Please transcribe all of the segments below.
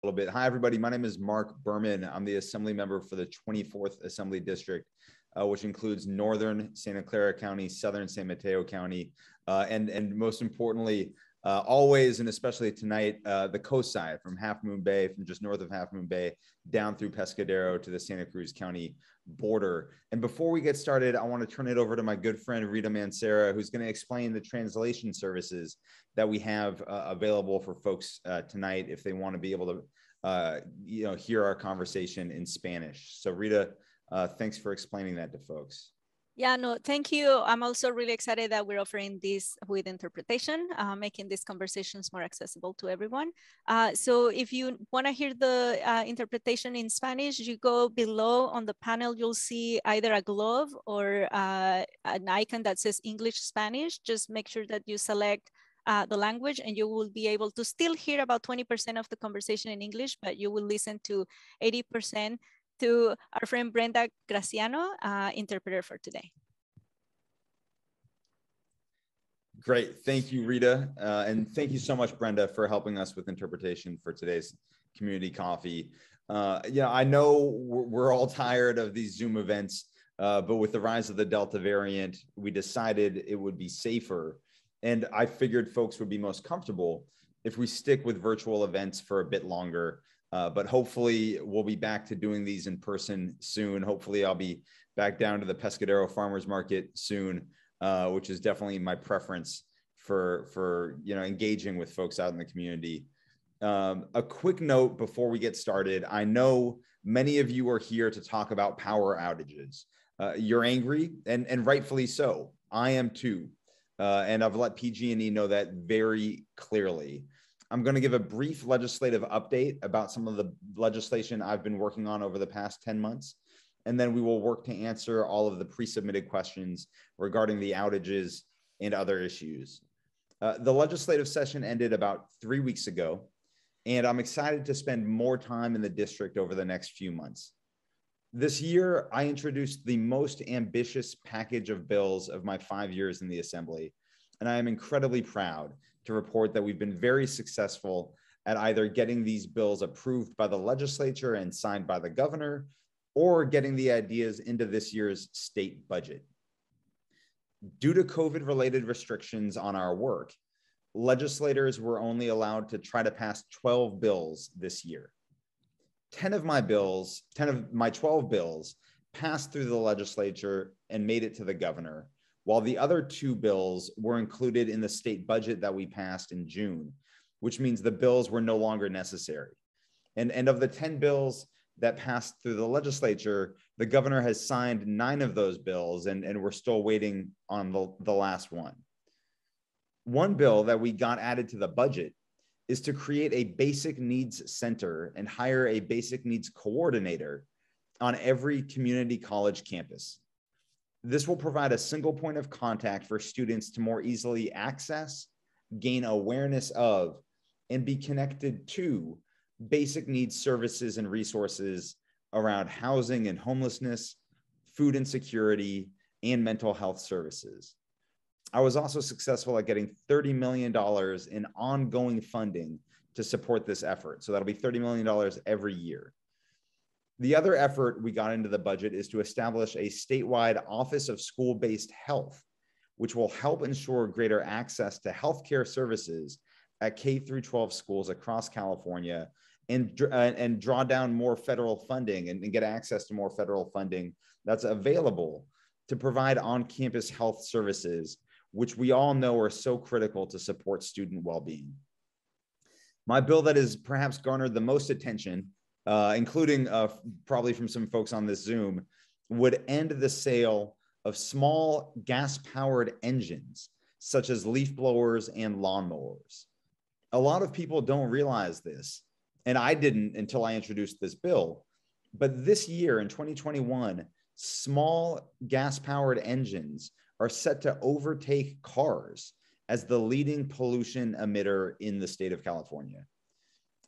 little bit. Hi, everybody. My name is Marc Berman. I'm the Assembly member for the 24th Assembly District, which includes Northern Santa Clara County, Southern San Mateo County, and most importantly, always and especially tonight, the coast side from Half Moon Bay, from just north of Half Moon Bay, down through Pescadero to the Santa Cruz County border. And before we get started, I want to turn it over to my good friend Rita Mancera, who's going to explain the translation services that we have available for folks tonight if they want to be able to hear our conversation in Spanish. So Rita, thanks for explaining that to folks. Yeah, no, thank you. I'm also really excited that we're offering this with interpretation, making these conversations more accessible to everyone. So if you want to hear the interpretation in Spanish, you go below on the panel, you'll see either a glove or an icon that says English Spanish. Just make sure that you select the language and you will be able to still hear about 20% of the conversation in English, but you will listen to 80% to our friend Brenda Graciano, interpreter for today. Great, thank you, Rita. And thank you so much, Brenda, for helping us with interpretation for today's community coffee. I know we're all tired of these Zoom events, but with the rise of the Delta variant, we decided it would be safer. And I figured folks would be most comfortable if we stick with virtual events for a bit longer. But hopefully we'll be back to doing these in person soon. Hopefully I'll be back down to the Pescadero Farmers Market soon, which is definitely my preference for engaging with folks out in the community. A quick note before we get started. I know many of you are here to talk about power outages. You're angry, and rightfully so. I am too. And I've let PG&E know that very clearly. I'm going to give a brief legislative update about some of the legislation I've been working on over the past 10 months. And then we will work to answer all of the pre-submitted questions regarding the outages and other issues. The legislative session ended about 3 weeks ago, and I'm excited to spend more time in the district over the next few months. This year, I introduced the most ambitious package of bills of my 5 years in the Assembly, and I am incredibly proud to report that we've been very successful at either getting these bills approved by the legislature and signed by the governor, or getting the ideas into this year's state budget. Due to COVID-related restrictions on our work, legislators were only allowed to try to pass 12 bills this year. 10 of my 12 bills passed through the legislature and made it to the governor, while the other 2 bills were included in the state budget that we passed in June, which means the bills were no longer necessary. And of the 10 bills that passed through the legislature, the governor has signed 9 of those bills, and we're still waiting on the last one. One bill that we got added to the budget is to create a basic needs center and hire a basic needs coordinator on every community college campus. This will provide a single point of contact for students to more easily access, gain awareness of, and be connected to basic needs services and resources around housing and homelessness, food insecurity, and mental health services. I was also successful at getting $30 million in ongoing funding to support this effort. So that'll be $30 million every year. The other effort we got into the budget is to establish a statewide Office of School-Based Health, which will help ensure greater access to healthcare services at K-12 schools across California, and draw down more federal funding and get access to more federal funding that's available to provide on-campus health services, which we all know are so critical to support student well-being. My bill that has perhaps garnered the most attention, including probably from some folks on this Zoom, would end the sale of small gas-powered engines, such as leaf blowers and lawnmowers. A lot of people don't realize this, and I didn't until I introduced this bill, but this year in 2021, small gas-powered engines are set to overtake cars as the leading pollution emitter in the state of California.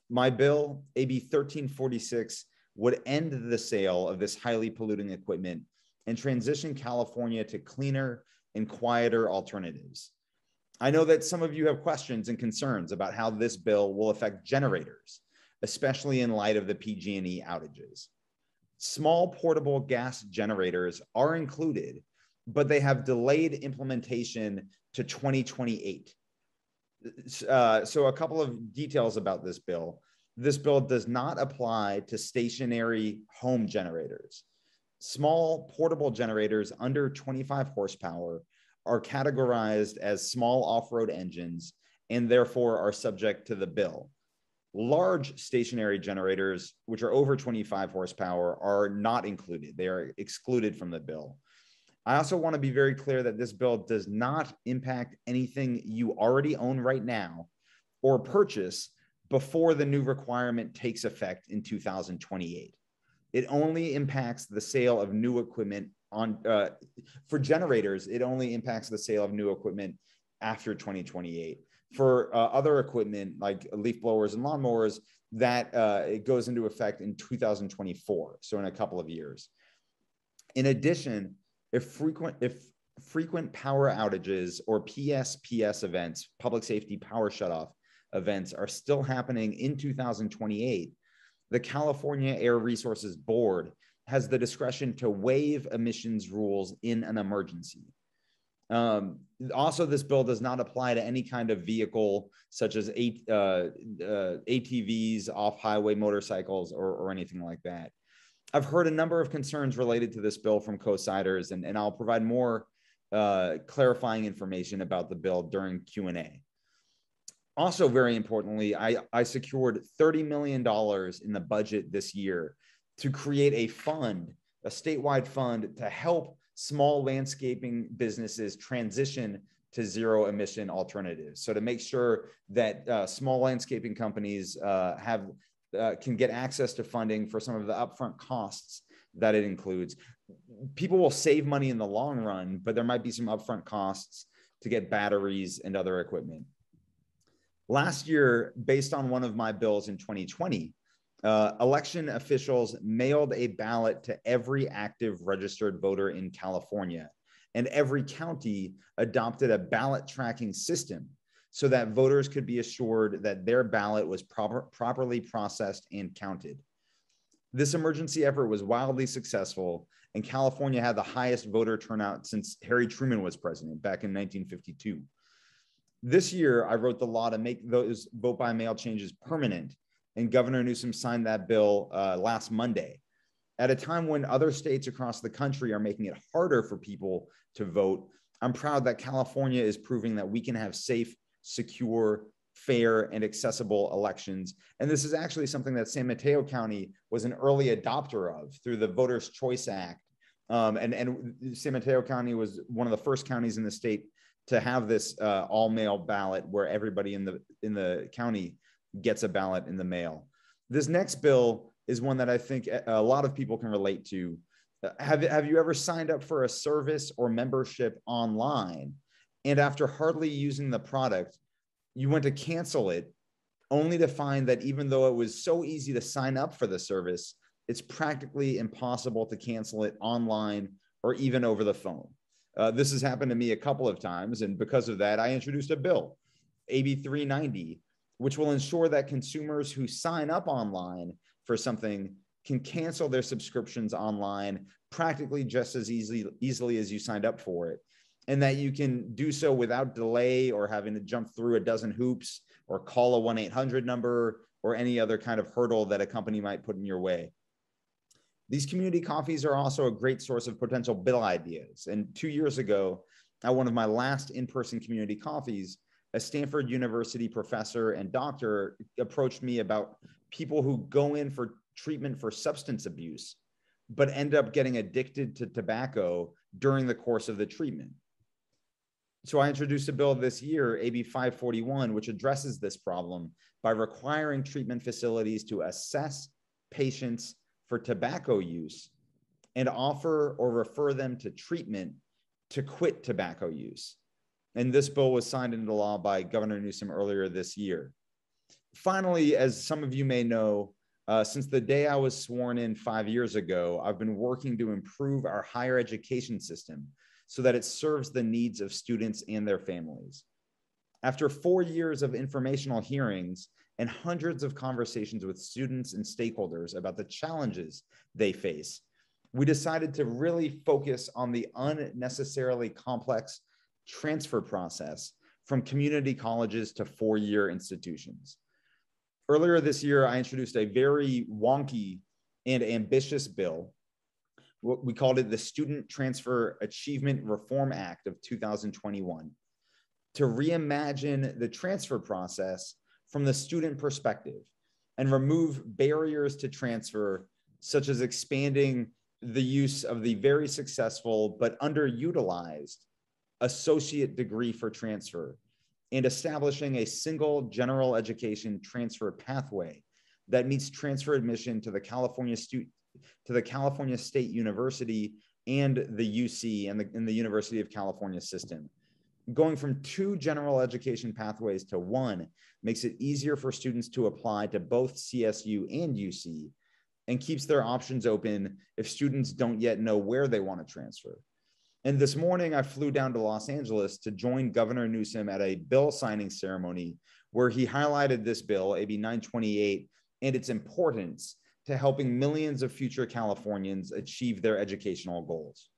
My bill, AB 1346, would end the sale of this highly polluting equipment and transition California to cleaner and quieter alternatives. I know that some of you have questions and concerns about how this bill will affect generators, especially in light of the PG&E outages. Small portable gas generators are included, but they have delayed implementation to 2028. So a couple of details about this bill. This bill does not apply to stationary home generators. Small portable generators under 25 horsepower are categorized as small off-road engines and therefore are subject to the bill. Large stationary generators, which are over 25 horsepower, are not included. They are excluded from the bill. I also want to be very clear that this bill does not impact anything you already own right now or purchase before the new requirement takes effect in 2028. It only impacts the sale of new equipment for generators. It only impacts the sale of new equipment after 2028. For other equipment like leaf blowers and lawnmowers, that it goes into effect in 2024, so in a couple of years. In addition, if frequent power outages or PSPS events, public safety power shutoff events, are still happening in 2028, the California Air Resources Board has the discretion to waive emissions rules in an emergency. Also, this bill does not apply to any kind of vehicle such as ATVs, off-highway motorcycles, or anything like that. I've heard a number of concerns related to this bill from co-siders, and I'll provide more clarifying information about the bill during Q&A. Also, very importantly, I secured $30 million in the budget this year to create a fund, a statewide fund, to help small landscaping businesses transition to zero emission alternatives. So to make sure that small landscaping companies can get access to funding for some of the upfront costs that it includes. People will save money in the long run, but there might be some upfront costs to get batteries and other equipment. Last year, based on one of my bills in 2020, election officials mailed a ballot to every active registered voter in California, and every county adopted a ballot tracking system so that voters could be assured that their ballot was properly processed and counted. This emergency effort was wildly successful, and California had the highest voter turnout since Harry Truman was president back in 1952. This year, I wrote the law to make those vote-by-mail changes permanent, and Governor Newsom signed that bill last Monday. At a time when other states across the country are making it harder for people to vote, I'm proud that California is proving that we can have safe, secure, fair, and accessible elections. And this is actually something that San Mateo County was an early adopter of through the Voters' Choice Act. And San Mateo County was one of the first counties in the state to have this all-mail ballot where everybody in the county gets a ballot in the mail. This next bill is one that I think a lot of people can relate to. Have you ever signed up for a service or membership online, and after hardly using the product, you went to cancel it, only to find that even though it was so easy to sign up for the service, it's practically impossible to cancel it online or even over the phone? This has happened to me a couple of times, and because of that, I introduced a bill, AB 390, which will ensure that consumers who sign up online for something can cancel their subscriptions online practically just as easily as you signed up for it, and that you can do so without delay or having to jump through a dozen hoops or call a 1-800 number or any other kind of hurdle that a company might put in your way. These community coffees are also a great source of potential bill ideas. And 2 years ago, at one of my last in-person community coffees, a Stanford University professor and doctor approached me about people who go in for treatment for substance abuse, but end up getting addicted to tobacco during the course of the treatment. So I introduced a bill this year, AB 541, which addresses this problem by requiring treatment facilities to assess patients for tobacco use and offer or refer them to treatment to quit tobacco use. And this bill was signed into law by Governor Newsom earlier this year. Finally, as some of you may know, since the day I was sworn in 5 years ago, I've been working to improve our higher education system so that it serves the needs of students and their families. After 4 years of informational hearings and hundreds of conversations with students and stakeholders about the challenges they face, we decided to really focus on the unnecessarily complex transfer process from community colleges to four-year institutions. Earlier this year, I introduced a very wonky and ambitious bill. We called it the Student Transfer Achievement Reform Act of 2021, to reimagine the transfer process from the student perspective and remove barriers to transfer, such as expanding the use of the very successful but underutilized associate degree for transfer, and establishing a single general education transfer pathway that meets transfer admission to the California State University and the UC and the University of California system. Going from two general education pathways to one makes it easier for students to apply to both CSU and UC, and keeps their options open if students don't yet know where they want to transfer. And this morning, I flew down to Los Angeles to join Governor Newsom at a bill signing ceremony where he highlighted this bill, AB 928, and its importance to helping millions of future Californians achieve their educational goals.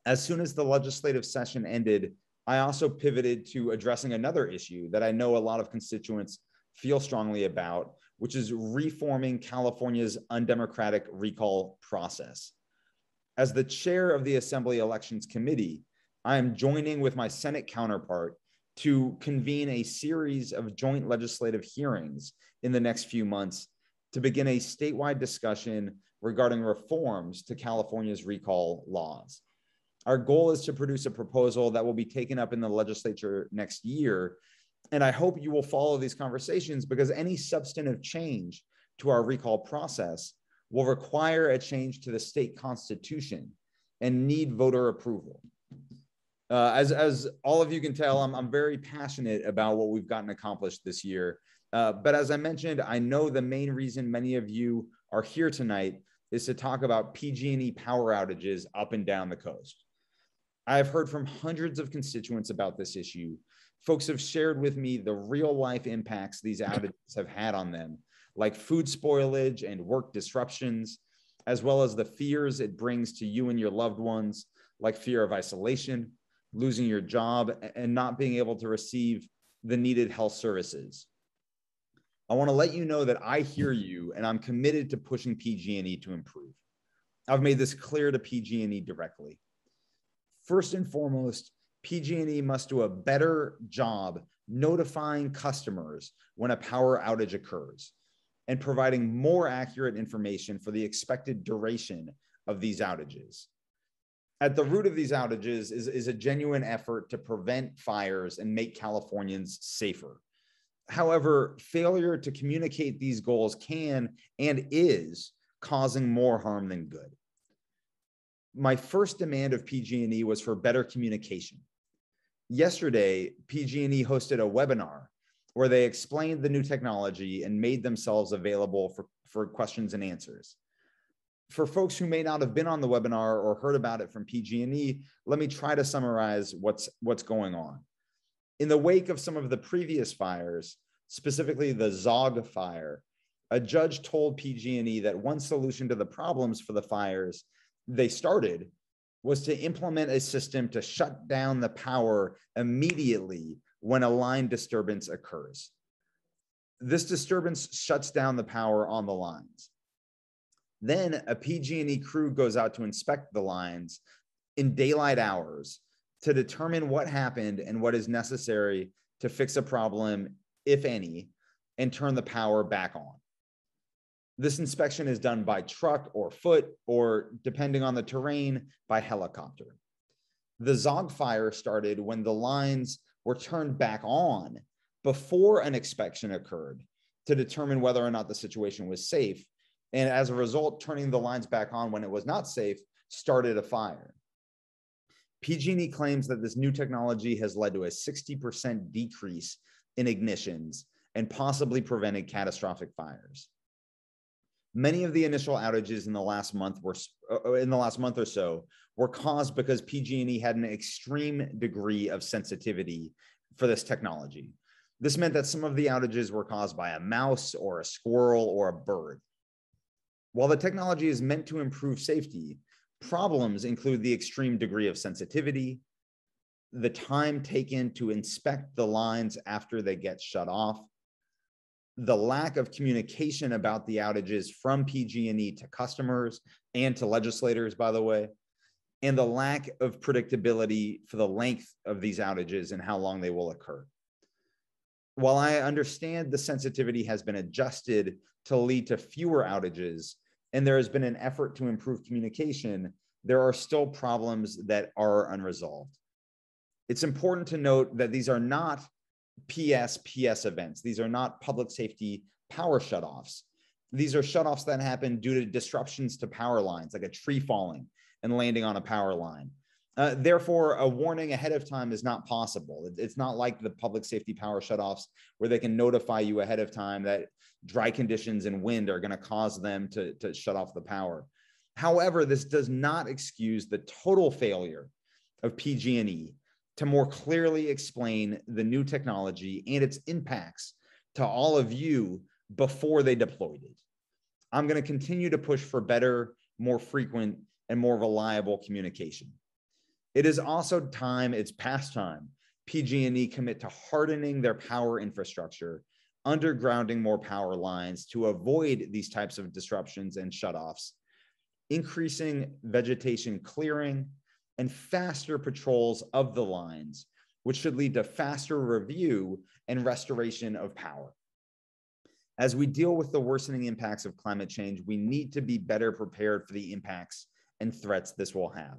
As soon as the legislative session ended, I also pivoted to addressing another issue that I know a lot of constituents feel strongly about, which is reforming California's undemocratic recall process. As the chair of the Assembly Elections Committee, I am joining with my Senate counterpart to convene a series of joint legislative hearings in the next few months to begin a statewide discussion regarding reforms to California's recall laws. Our goal is to produce a proposal that will be taken up in the legislature next year. And I hope you will follow these conversations, because any substantive change to our recall process will require a change to the state constitution and need voter approval. As all of you can tell, I'm very passionate about what we've gotten accomplished this year. But as I mentioned, I know the main reason many of you are here tonight is to talk about PG&E power outages up and down the coast. I have heard from hundreds of constituents about this issue. Folks have shared with me the real life impacts these outages have had on them, like food spoilage and work disruptions, as well as the fears it brings to you and your loved ones, like fear of isolation, losing your job, and not being able to receive the needed health services. I want to let you know that I hear you, and I'm committed to pushing PG&E to improve. I've made this clear to PG&E directly. First and foremost, PG&E must do a better job notifying customers when a power outage occurs and providing more accurate information for the expected duration of these outages. At the root of these outages is a genuine effort to prevent fires and make Californians safer. However, failure to communicate these goals can and is causing more harm than good. My first demand of PG&E was for better communication. Yesterday, PG&E hosted a webinar where they explained the new technology and made themselves available for questions and answers. For folks who may not have been on the webinar or heard about it from PG&E, let me try to summarize what's going on. In the wake of some of the previous fires, specifically the Zog fire, a judge told PG&E that one solution to the problems for the fires they started was to implement a system to shut down the power immediately when a line disturbance occurs. This disturbance shuts down the power on the lines. Then a PG&E crew goes out to inspect the lines in daylight hours to determine what happened and what is necessary to fix a problem, if any, and turn the power back on. This inspection is done by truck or foot, or depending on the terrain, by helicopter. The Zog fire started when the lines were turned back on before an inspection occurred to determine whether or not the situation was safe. And as a result, turning the lines back on when it was not safe started a fire. PG&E claims that this new technology has led to a 60% decrease in ignitions and possibly prevented catastrophic fires. Many of the initial outages in the last month or so were caused because PG&E had an extreme degree of sensitivity for this technology. This meant that some of the outages were caused by a mouse or a squirrel or a bird. While the technology is meant to improve safety, problems include the extreme degree of sensitivity, the time taken to inspect the lines after they get shut off, the lack of communication about the outages from PG&E to customers and to legislators, by the way, and the lack of predictability for the length of these outages and how long they will occur. While I understand the sensitivity has been adjusted to lead to fewer outages, and there has been an effort to improve communication, there are still problems that are unresolved. It's important to note that these are not PS events. These are not public safety power shutoffs. These are shutoffs that happen due to disruptions to power lines, like a tree falling and landing on a power line. Therefore, a warning ahead of time is not possible. It's not like the public safety power shutoffs where they can notify you ahead of time that dry conditions and wind are going to cause them to shut off the power. However, this does not excuse the total failure of PG&E to more clearly explain the new technology and its impacts to all of you before they deployed it. I'm going to continue to push for better, more frequent, and more reliable communication. It is also time, it's past time, PG&E commit to hardening their power infrastructure, undergrounding more power lines to avoid these types of disruptions and shutoffs, increasing vegetation clearing, and faster patrols of the lines, which should lead to faster review and restoration of power. As we deal with the worsening impacts of climate change, we need to be better prepared for the impacts and threats this will have.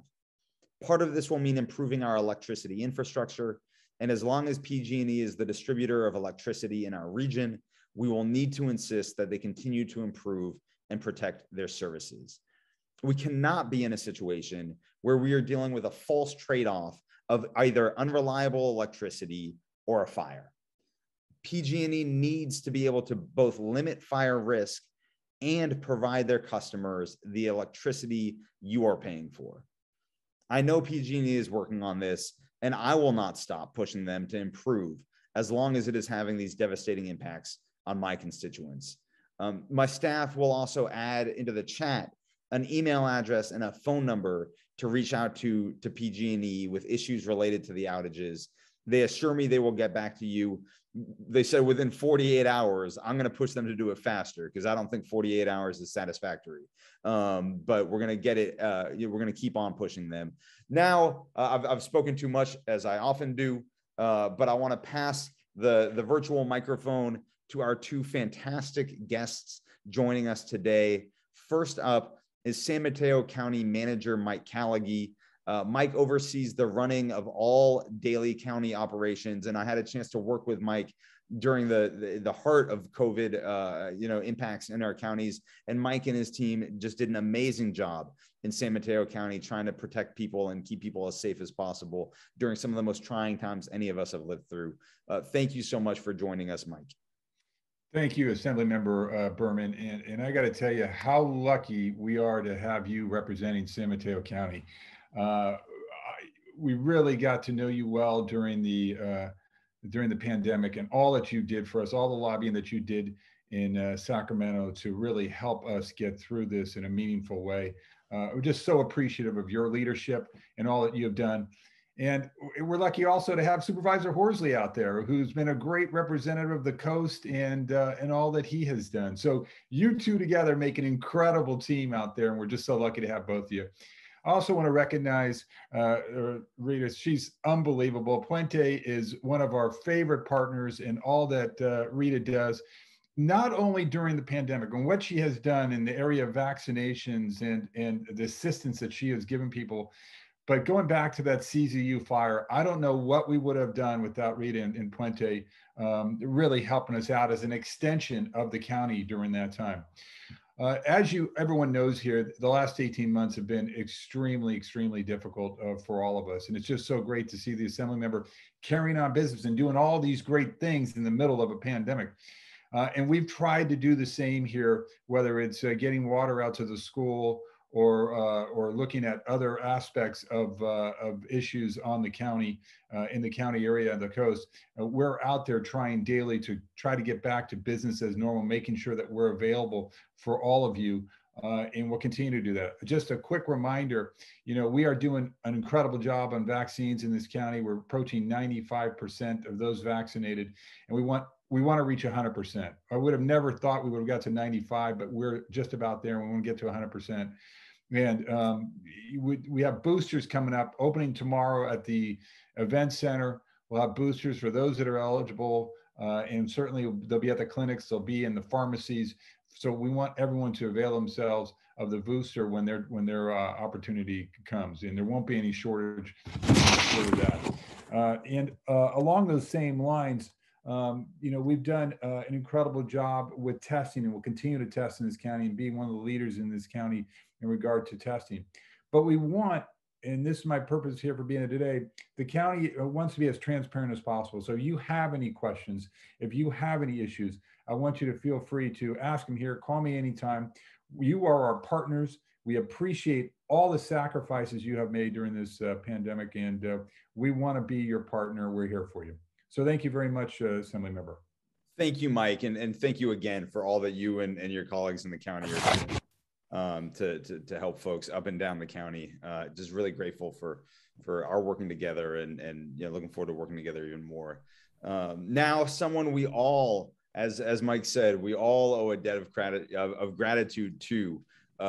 Part of this will mean improving our electricity infrastructure, and as long as PG&E is the distributor of electricity in our region, we will need to insist that they continue to improve and protect their services. We cannot be in a situation where we are dealing with a false trade-off of either unreliable electricity or a fire. PG&E needs to be able to both limit fire risk and provide their customers the electricity you are paying for. I know PG&E is working on this, and I will not stop pushing them to improve as long as it is having these devastating impacts on my constituents. My staff will also add into the chat an email address and a phone number to reach out to PG&E with issues related to the outages. They assure me they will get back to you. They said within 48 hours. I'm going to push them to do it faster because I don't think 48 hours is satisfactory. But we're going to get it. We're going to keep on pushing them. Now, I've spoken too much, as I often do, but I want to pass the virtual microphone to our two fantastic guests joining us today. First up is San Mateo County Manager Mike Calaghey. Mike oversees the running of all daily county operations, and I had a chance to work with Mike during the heart of COVID, impacts in our counties. And Mike and his team just did an amazing job in San Mateo County, trying to protect people and keep people as safe as possible during some of the most trying times any of us have lived through. Thank you so much for joining us, Mike. Thank you, Assemblymember Berman. And I got to tell you how lucky we are to have you representing San Mateo County. We really got to know you well during the pandemic and all that you did for us, all the lobbying that you did in Sacramento to really help us get through this in a meaningful way. We're just so appreciative of your leadership and all that you have done. And we're lucky also to have Supervisor Horsley out there, who's been a great representative of the coast and all that he has done. So you two together make an incredible team out there, and we're just so lucky to have both of you. I also want to recognize Rita. She's unbelievable. Puente is one of our favorite partners in all that Rita does, not only during the pandemic and what she has done in the area of vaccinations and the assistance that she has given people. But going back to that CZU fire, I don't know what we would have done without Rita and Puente really helping us out as an extension of the county during that time. As everyone knows here, the last 18 months have been extremely, extremely difficult for all of us. And it's just so great to see the Assembly member carrying on business and doing all these great things in the middle of a pandemic. And we've tried to do the same here, whether it's getting water out to the school or looking at other aspects of issues on the county, in the county area and the coast, we're out there trying daily to try to get back to business as normal, making sure that we're available for all of you. And we'll continue to do that. Just a quick reminder, we are doing an incredible job on vaccines in this county. We're approaching 95% of those vaccinated, and we want to reach 100%. I would have never thought we would have got to 95, but we're just about there, and we want to get to 100%. And we have boosters coming up, opening tomorrow at the event center. We'll have boosters for those that are eligible, and certainly they'll be at the clinics, they'll be in the pharmacies. So we want everyone to avail themselves of the booster when their opportunity comes, and there won't be any shortage for that. And along those same lines, we've done an incredible job with testing, and we'll continue to test in this county and being one of the leaders in this county in regard to testing. But we want, and this is my purpose here for being here today, the county wants to be as transparent as possible. So if you have any questions, if you have any issues, I want you to feel free to ask them here. Call me anytime. You are our partners. We appreciate all the sacrifices you have made during this pandemic, and we want to be your partner. We're here for you. So thank you very much, Assembly Member. Thank you, Mike, and thank you again for all that you and your colleagues in the county are doing to help folks up and down the county. Just really grateful for our working together, and looking forward to working together even more. Now, someone we all, as Mike said, we all owe a debt of gratitude to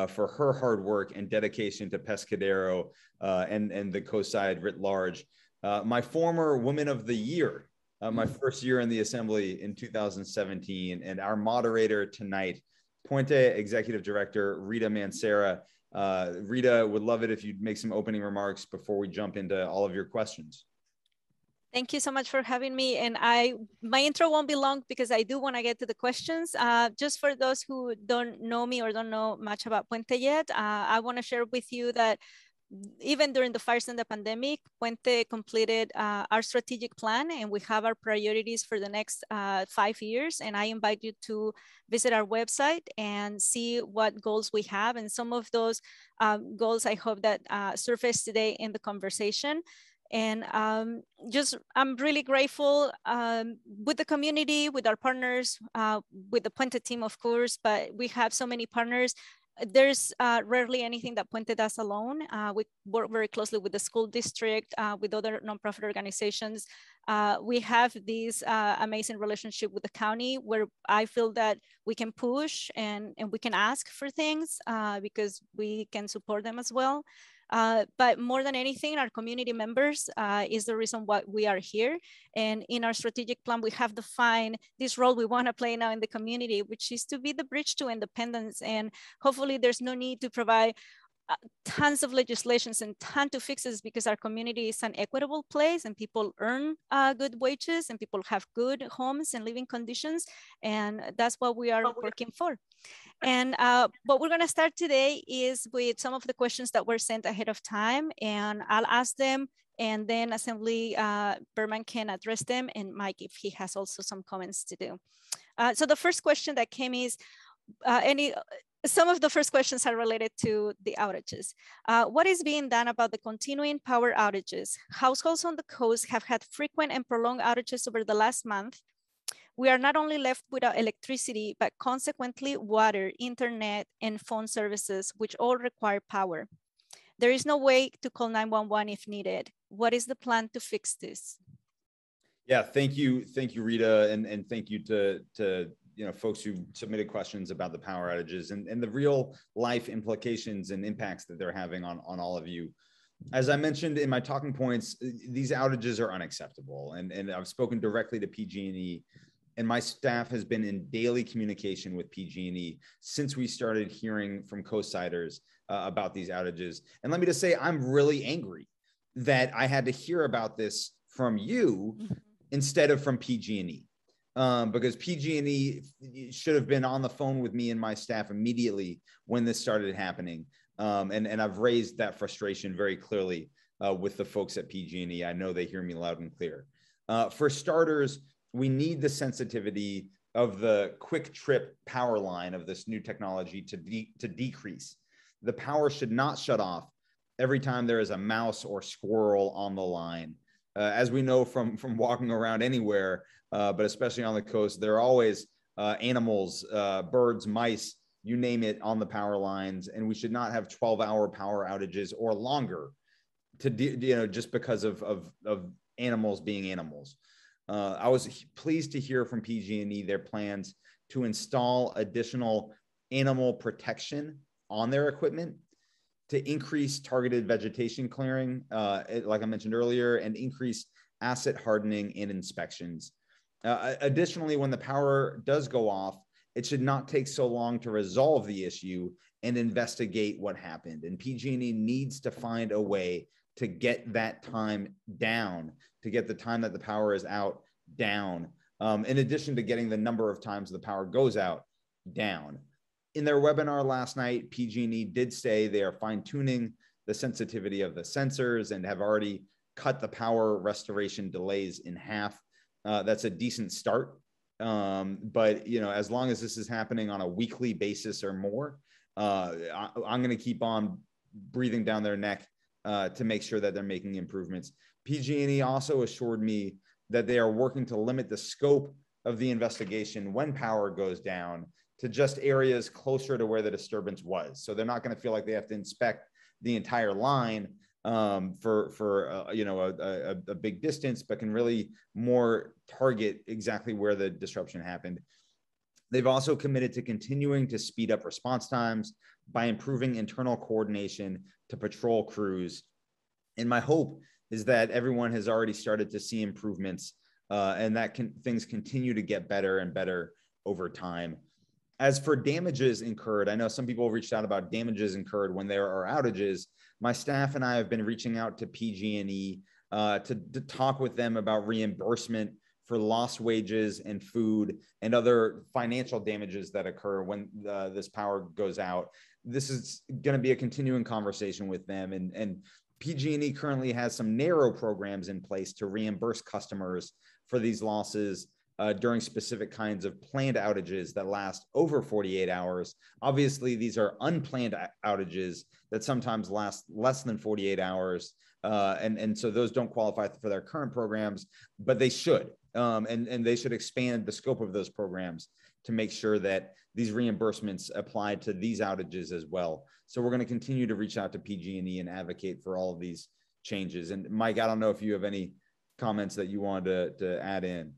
for her hard work and dedication to Pescadero and the Coastside writ large. My former Woman of the Year, my first year in the Assembly in 2017, and our moderator tonight, Puente Executive Director Rita Mancera. Rita, would love it if you'd make some opening remarks before we jump into all of your questions. Thank you so much for having me. And my intro won't be long because I do want to get to the questions. Just for those who don't know me or don't know much about Puente yet, I want to share with you that even during the fires and the pandemic, Puente completed our strategic plan, and we have our priorities for the next 5 years. And I invite you to visit our website and see what goals we have. And some of those goals, I hope that surface today in the conversation. And I'm really grateful with the community, with our partners, with the Puente team, of course, but we have so many partners. There's rarely anything that Puente does alone. We work very closely with the school district, with other nonprofit organizations. We have this amazing relationship with the county where I feel that we can push and we can ask for things because we can support them as well. But more than anything, our community members is the reason why we are here. And in our strategic plan, we have defined this role we want to play now in the community, which is to be the bridge to independence. And hopefully there's no need to provide tons of legislations and tons of fixes, because our community is an equitable place and people earn good wages and people have good homes and living conditions. And that's what we are working for. And what we're going to start today is with some of the questions that were sent ahead of time, and I'll ask them, and then Assembly Berman can address them, and Mike, if he has also some comments to do. So the first question that came is, some of the first questions are related to the outages. What is being done about the continuing power outages? Households on the coast have had frequent and prolonged outages over the last month. We are not only left without electricity, but consequently water, internet, and phone services, which all require power. There is no way to call 911 if needed. What is the plan to fix this? Yeah, thank you, Rita, and thank you to folks who submitted questions about the power outages and the real life implications and impacts that they're having on all of you. As I mentioned in my talking points, these outages are unacceptable, and I've spoken directly to PG&E. And my staff has been in daily communication with PG&E since we started hearing from Coastsiders about these outages. And let me just say, I'm really angry that I had to hear about this from you instead of from PG&E, because PG&E should have been on the phone with me and my staff immediately when this started happening. And I've raised that frustration very clearly with the folks at PG&E. I know they hear me loud and clear. For starters, we need the sensitivity of the quick trip power line of this new technology to decrease. the power should not shut off every time there is a mouse or squirrel on the line. As we know from walking around anywhere, but especially on the coast, there are always animals, birds, mice, you name it, on the power lines, and we should not have 12-hour power outages or longer just because of animals being animals. I was pleased to hear from PG&E their plans to install additional animal protection on their equipment to increase targeted vegetation clearing, like I mentioned earlier, and increase asset hardening and inspections. Additionally, when the power does go off, it should not take so long to resolve the issue and investigate what happened. And PG&E needs to find a way to get that time down, to get the time that the power is out down, in addition to getting the number of times the power goes out down. In their webinar last night, PG&E did say they are fine-tuning the sensitivity of the sensors and have already cut the power restoration delays in half. That's a decent start. But as long as this is happening on a weekly basis or more, I'm going to keep on breathing down their neck to make sure that they're making improvements. PG&E also assured me that they are working to limit the scope of the investigation when power goes down to just areas closer to where the disturbance was. So they're not going to feel like they have to inspect the entire line for a big distance, but can really more target exactly where the disruption happened. They've also committed to continuing to speed up response times by improving internal coordination to patrol crews. And my hope is that everyone has already started to see improvements and that things continue to get better and better over time. As for damages incurred, I know some people reached out about damages incurred when there are outages. My staff and I have been reaching out to PG&E to talk with them about reimbursement for lost wages and food and other financial damages that occur when this power goes out. This is going to be a continuing conversation with them. And PG&E currently has some narrow programs in place to reimburse customers for these losses during specific kinds of planned outages that last over 48 hours. Obviously, these are unplanned outages that sometimes last less than 48 hours. And so those don't qualify for their current programs, but they should. And they should expand the scope of those programs to make sure that these reimbursements apply to these outages as well. So we're going to continue to reach out to PG&E and advocate for all of these changes. And Mike, I don't know if you have any comments that you wanted to add in.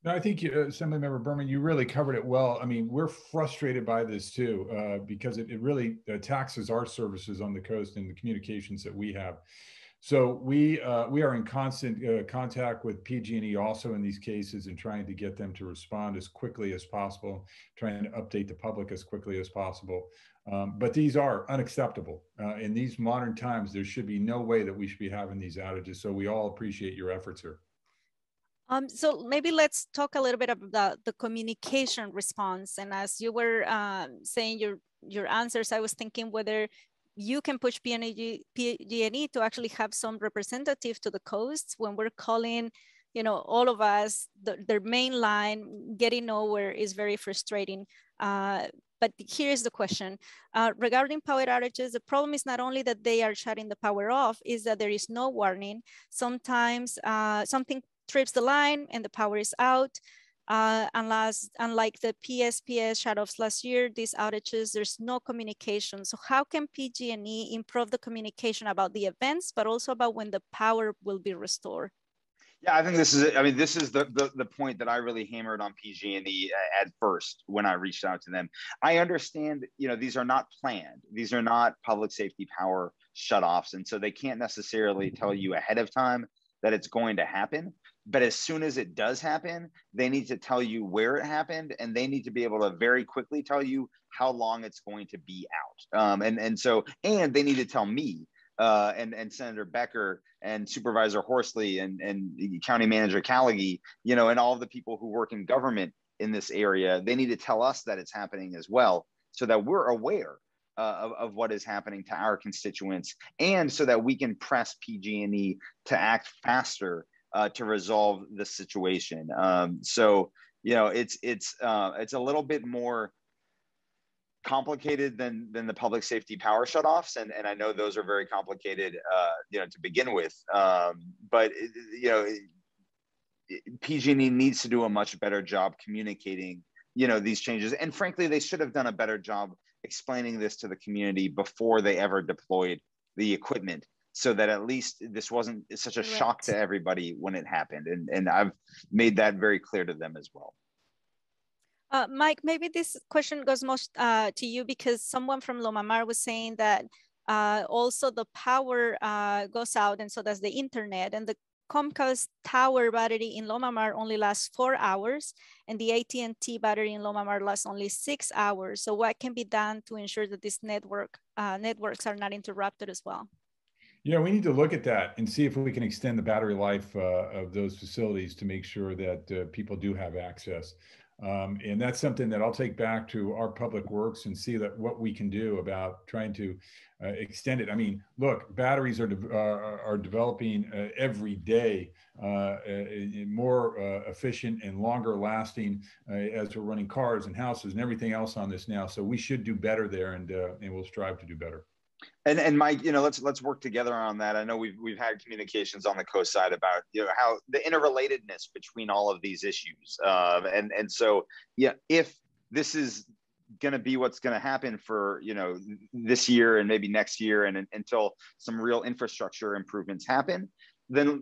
No, I think Assemblymember Berman, you really covered it well. I mean, we're frustrated by this too, because it really taxes our services on the coast and the communications that we have. So we are in constant contact with PG&E also in these cases and trying to get them to respond as quickly as possible, trying to update the public as quickly as possible. But these are unacceptable. In these modern times, there should be no way that we should be having these outages. So we all appreciate your efforts here. So maybe let's talk a little bit about the communication response. And as you were saying your answers, I was thinking whether you can push PG&E to actually have some representative to the coasts when we're calling, all of us, their main line, getting nowhere is very frustrating. But here's the question. Regarding power outages, the problem is not only that they are shutting the power off, is that there is no warning. Sometimes something trips the line and the power is out. Unlike the PSPS shutoffs last year, these outages, there's no communication. So how can PG&E improve the communication about the events, but also about when the power will be restored? Yeah, I think this is the point that I really hammered on PG&E at first when I reached out to them. I understand, these are not planned. These are not public safety power shutoffs. And so they can't necessarily tell you ahead of time that it's going to happen. But as soon as it does happen, they need to tell you where it happened, and they need to be able to very quickly tell you how long it's going to be out. And they need to tell me and Senator Becker and Supervisor Horsley and County Manager Calaghey, and all of the people who work in government in this area. They need to tell us that it's happening as well, so that we're aware of what is happening to our constituents, and so that we can press PG&E to act faster to resolve the situation. So it's a little bit more complicated than the public safety power shutoffs, and I know those are very complicated, to begin with. But PG&E needs to do a much better job communicating, these changes. And frankly, they should have done a better job explaining this to the community before they ever deployed the equipment, so that at least this wasn't such a shock to everybody when it happened. And I've made that very clear to them as well. Mike, maybe this question goes most to you, because someone from Loma Mar was saying that also the power goes out, and so does the internet, and the Comcast tower battery in Loma Mar only lasts 4 hours, and the AT&T battery in Loma Mar lasts only 6 hours. So what can be done to ensure that this networks are not interrupted as well? Yeah, we need to look at that and see if we can extend the battery life of those facilities to make sure that people do have access. And that's something that I'll take back to our public works and see that what we can do about trying to extend it. I mean, look, batteries are developing every day, more efficient and longer lasting as we're running cars and houses and everything else on this now. So we should do better there, and we'll strive to do better. And Mike, let's work together on that. I know we've had communications on the coast side about how the interrelatedness between all of these issues, and so if this is going to be what's going to happen for this year and maybe next year, and until some real infrastructure improvements happen, then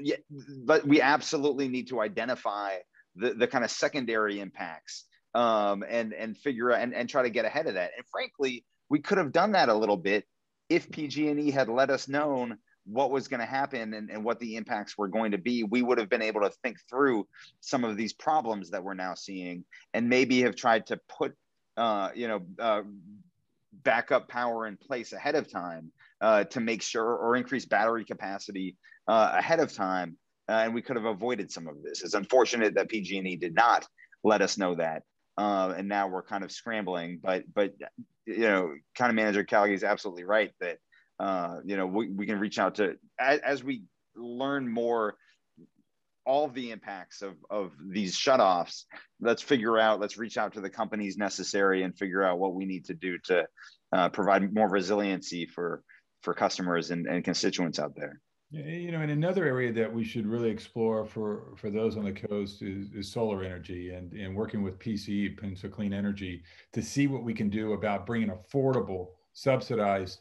but we absolutely need to identify the kind of secondary impacts, and figure out and try to get ahead of that. And frankly, we could have done that a little bit if PG&E had let us know what was going to happen and what the impacts were going to be. We would have been able to think through some of these problems that we're now seeing, and maybe have tried to put, backup power in place ahead of time to make sure, or increase battery capacity ahead of time. And we could have avoided some of this. It's unfortunate that PG&E did not let us know that. And now we're kind of scrambling, but kind of manager Calaghey is absolutely right that, we can reach out to, as we learn more, all of the impacts of these shutoffs, let's reach out to the companies necessary and figure out what we need to do to provide more resiliency for customers and constituents out there. And another area that we should really explore for those on the coast is solar energy, and working with PCE, Peninsula Clean Energy, to see what we can do about bringing affordable, subsidized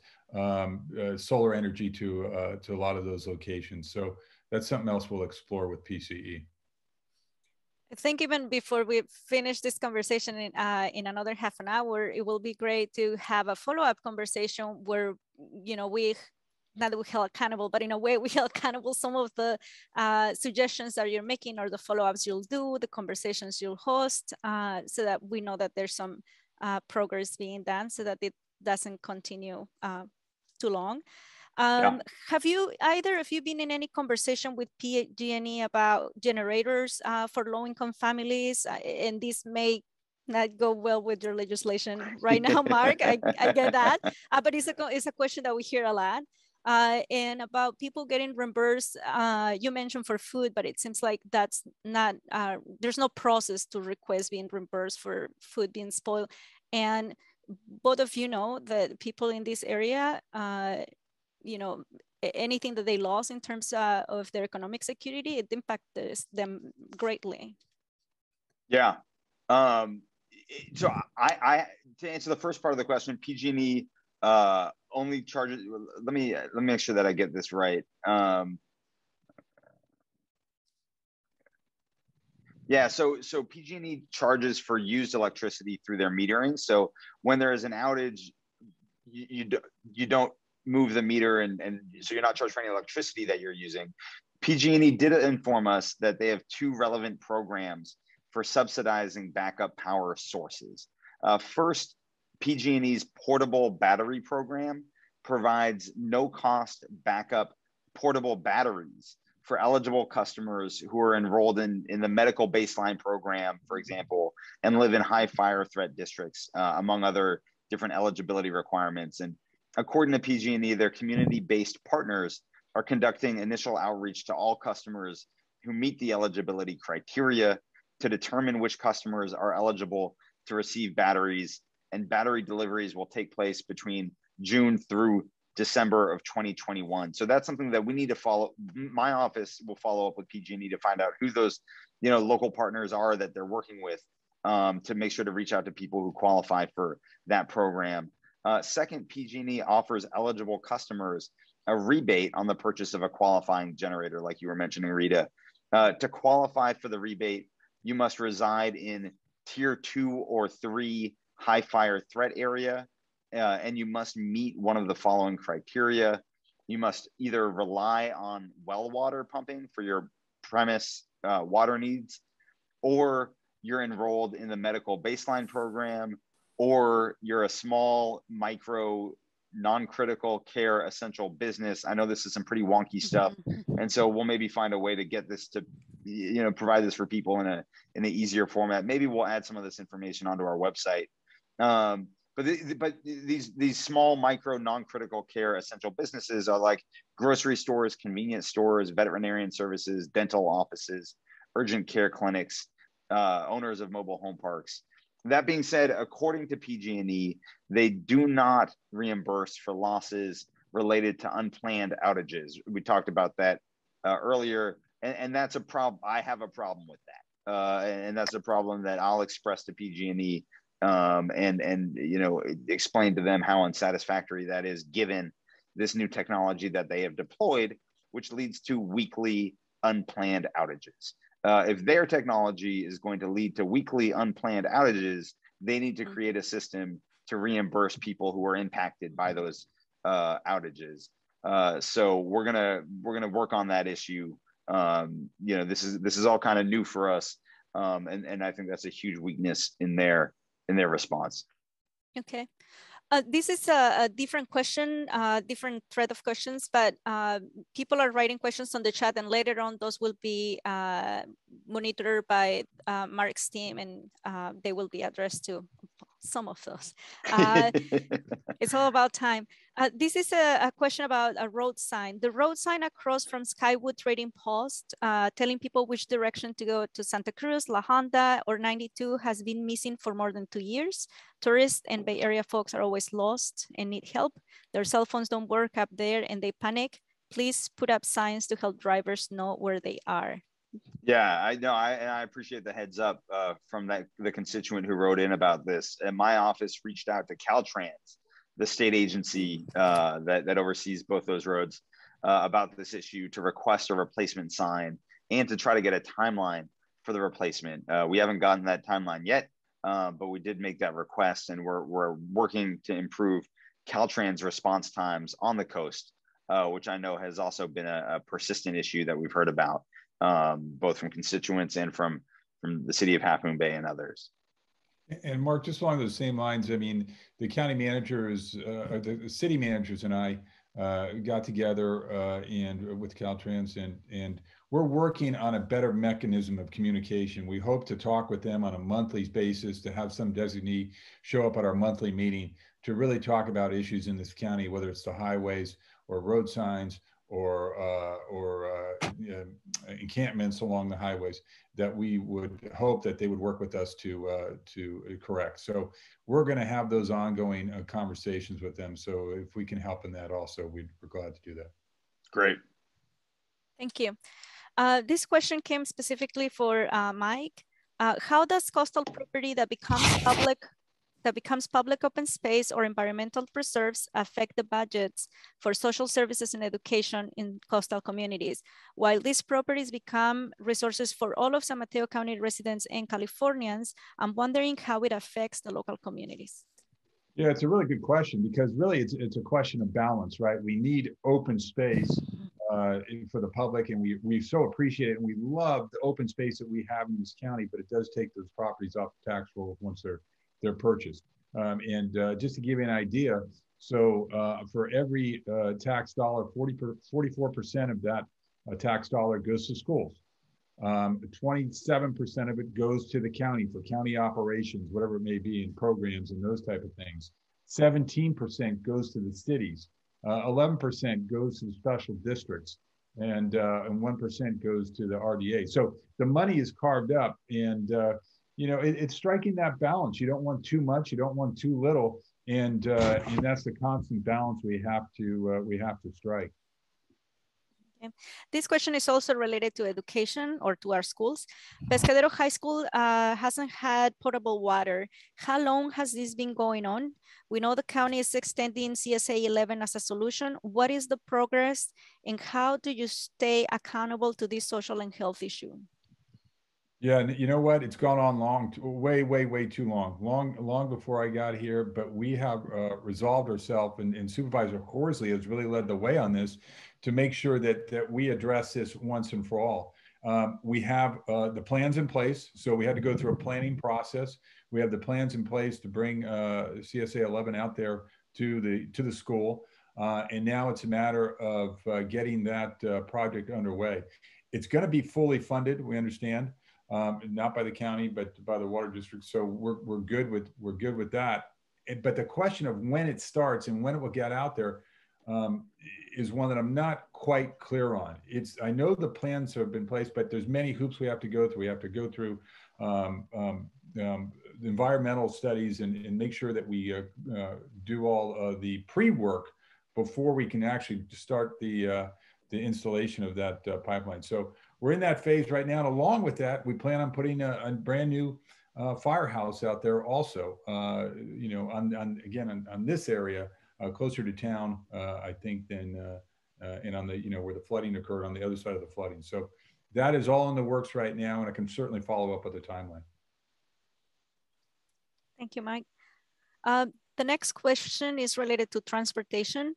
solar energy to a lot of those locations. So that's something else we'll explore with PCE. I think even before we finish this conversation in another half an hour, it will be great to have a follow-up conversation where, not that we held accountable, but in a way we held accountable some of the suggestions that you're making, or the follow-ups you'll do, the conversations you'll host, so that we know that there's some progress being done, so that it doesn't continue too long. Have either of you been in any conversation with PG&E about generators for low-income families? And this may not go well with your legislation right now, Mark. I get that, but it's a question that we hear a lot. And about people getting reimbursed, you mentioned for food, but it seems like that's not, there's no process to request being reimbursed for food being spoiled. And both of you know that people in this area, anything that they lost in terms of their economic security, it impacts them greatly. Yeah. So I to answer the first part of the question, PG&E only charges. Let me make sure that I get this right. Yeah, so PG&E charges for used electricity through their metering. So when there is an outage, you don't move the meter, and so you're not charged for any electricity that you're using. PG&E did inform us that they have 2 relevant programs for subsidizing backup power sources. First, PG&E's portable battery program provides no-cost backup portable batteries for eligible customers who are enrolled in the medical baseline program, for example, and live in high fire threat districts, among other different eligibility requirements. And according to PG&E, their community-based partners are conducting initial outreach to all customers who meet the eligibility criteria to determine which customers are eligible to receive batteries and battery deliveries will take place between June through December of 2021. So that's something that we need to follow. My office will follow up with PG&E to find out who those, local partners are that they're working with, to make sure to reach out to people who qualify for that program. Second, PG&E offers eligible customers a rebate on the purchase of a qualifying generator, like you were mentioning, Rita. To qualify for the rebate, you must reside in Tier 2 or 3 high fire threat area, and you must meet one of the following criteria. You must either rely on well water pumping for your premise water needs, or you're enrolled in the medical baseline program, or you're a small micro non-critical care essential business. I know this is some pretty wonky stuff, and so we'll maybe find a way to get this to, provide this for people in an easier format. Maybe we'll add some of this information onto our website. But these small micro non-critical care essential businesses are like grocery stores, convenience stores, veterinarian services, dental offices, urgent care clinics, owners of mobile home parks. That being said, according to PG&E, they do not reimburse for losses related to unplanned outages. We talked about that earlier, and that's a problem. I have a problem with that, and that's a problem that I'll express to PG&E, and explain to them how unsatisfactory that is, given this new technology that they have deployed, which leads to weekly unplanned outages. If their technology is going to lead to weekly unplanned outages, they need to create a system to reimburse people who are impacted by those outages. So we're gonna work on that issue. This is all kind of new for us, and I think that's a huge weakness in their response. Okay. This is a different question, different thread of questions, but people are writing questions on the chat, and later on those will be monitored by Mark's team, and they will be addressed to some of those. It's all about time. This is a question about a road sign. The road sign across from Skywood Trading Post, telling people which direction to go to Santa Cruz, La Honda, or 92 has been missing for more than 2 years. Tourists and Bay Area folks are always lost and need help. Their cell phones don't work up there and they panic. Please put up signs to help drivers know where they are. Yeah, I know. I appreciate the heads up from the constituent who wrote in about this. And my office reached out to Caltrans, the state agency that oversees both those roads, about this issue, to request a replacement sign and to try to get a timeline for the replacement. We haven't gotten that timeline yet, but we did make that request, and we're working to improve Caltrans response times on the coast, which I know has also been a persistent issue that we've heard about, both from constituents and from the city of Half Moon Bay and others. And Mark, just along those same lines, I mean, the county managers, the city managers and I got together and with Caltrans, and we're working on a better mechanism of communication. We hope to talk with them on a monthly basis, to have some designee show up at our monthly meeting to really talk about issues in this county, whether it's the highways or road signs or encampments along the highways, that we would hope that they would work with us to correct. So we're going to have those ongoing conversations with them. So if we can help in that also, we're glad to do that. Great. Thank you. This question came specifically for Mike. How does coastal property that becomes public open space or environmental preserves affect the budgets for social services and education in coastal communities? While these properties become resources for all of San Mateo County residents and Californians, I'm wondering how it affects the local communities. Yeah, it's a really good question, because really it's a question of balance, right? We need open space for the public, and we so appreciate it, and we love the open space that we have in this county, but it does take those properties off the tax roll once they're purchased. Just to give you an idea, so for every tax dollar, 44% of that tax dollar goes to schools. 27% of it goes to the county for county operations, whatever it may be, in programs and those type of things. 17% goes to the cities. 11% goes to the special districts, and 1% goes to the RDA. So the money is carved up, and you know, it's striking that balance. You don't want too much, you don't want too little, and that's the constant balance we have to strike. Okay. This question is also related to education or to our schools. Pescadero High School hasn't had potable water. How long has this been going on? We know the county is extending CSA 11 as a solution. What is the progress and how do you stay accountable to this social and health issue? Yeah, and you know what? It's gone on way too long before I got here. But we have resolved ourselves, and Supervisor Horsley has really led the way on this to make sure that we address this once and for all. We have the plans in place, so we had to go through a planning process. We have the plans in place to bring CSA 11 out there to the school, and now it's a matter of getting that project underway. It's going to be fully funded. We understand. Not by the county, but by the water district. So we're good with that. But the question of when it starts and when it will get out there is one that I'm not quite clear on. I know the plans have been placed, but there's many hoops we have to go through. We have to go through environmental studies and make sure that we do all the pre-work before we can actually start the installation of that pipeline. So we're in that phase right now. And along with that, we plan on putting a brand new firehouse out there also, you know, on this area, closer to town, I think, than, and on the, you know, where the flooding occurred on the other side of the flooding. So that is all in the works right now, and I can certainly follow up with a timeline. Thank you, Mike. The next question is related to transportation.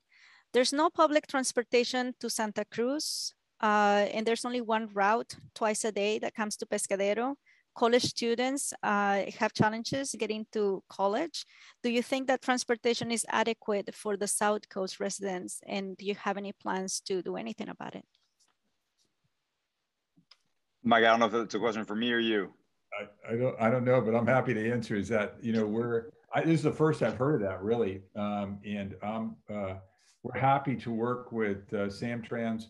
There's no public transportation to Santa Cruz, and there's only one route twice a day that comes to Pescadero. College students have challenges getting to college. Do you think that transportation is adequate for the South Coast residents? And do you have any plans to do anything about it? Mike, I don't know if it's a question for me or you. I don't know, but I'm happy to answer. Is that, you know, this is the first I've heard of that, really, and we're happy to work with Samtrans